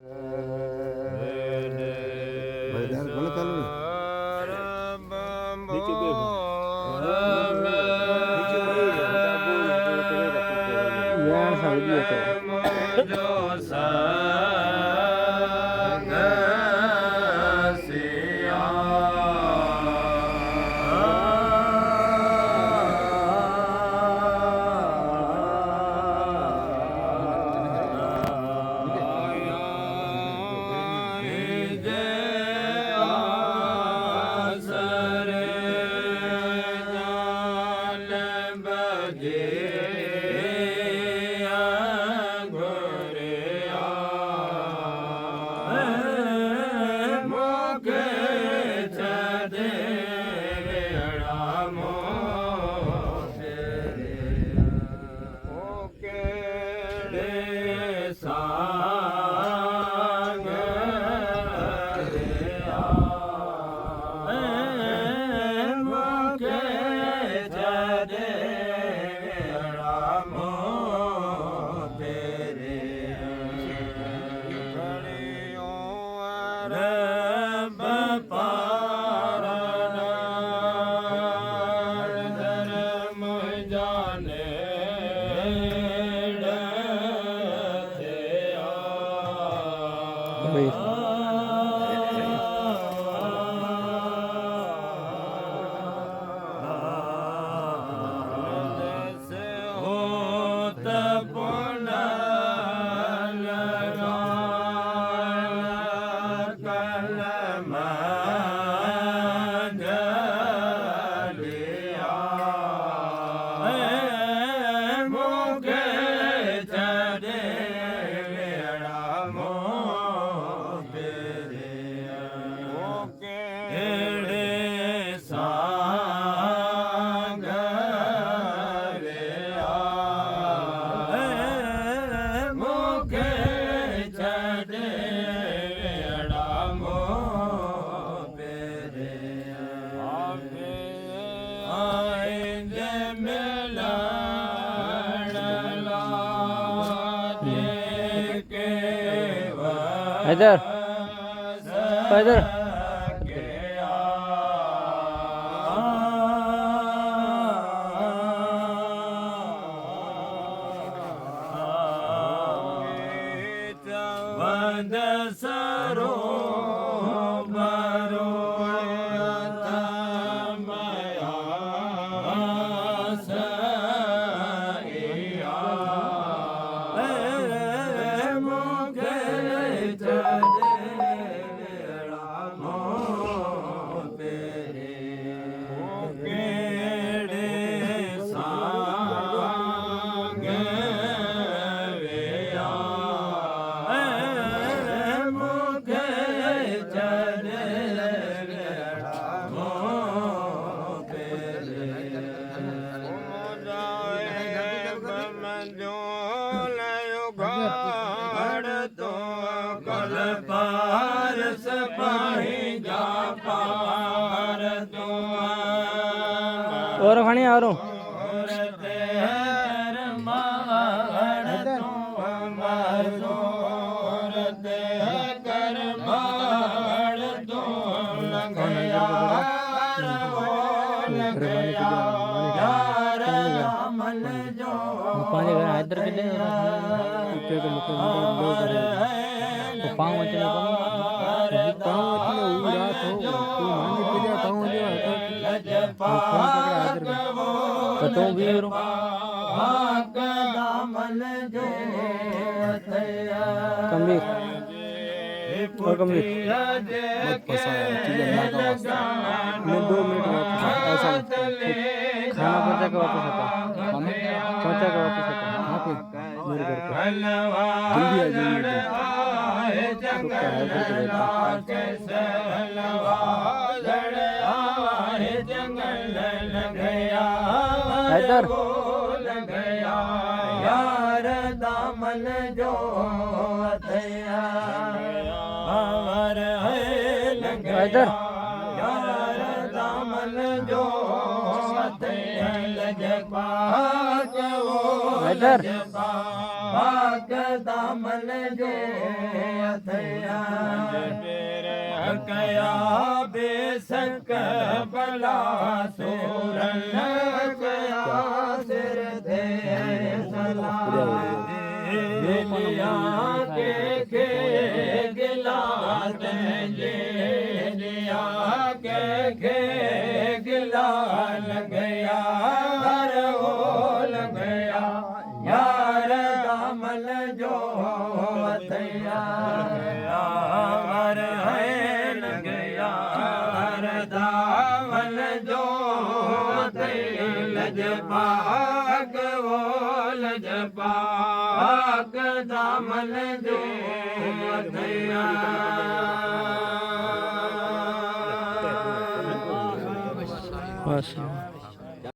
यार गलत चालू है नीचे दे यार सा वीडियो तो इधर इधर और खाने आ रहा हूँ पानी इधर के पाँव चले तो भी कमलीर और कमलीर मैं 2 मिनट ऐसा खाना पहुँचा के वापस आता पहुँचा के वापस आता हाँ पे मेरे घर पे जल्दी आ जाइए इधर यार दामन जो इधर यार दामन जो इधर पाक दामन जो अथया कया बेसक बला सोरन कया सिर दे सलाम लिया के गिला दे लिया के गिला लग गया हर हो लग गया यार दामन जो अथया यार है लग गया हर दामन जो लजपाक वो लजपाक दामन जो अथया बस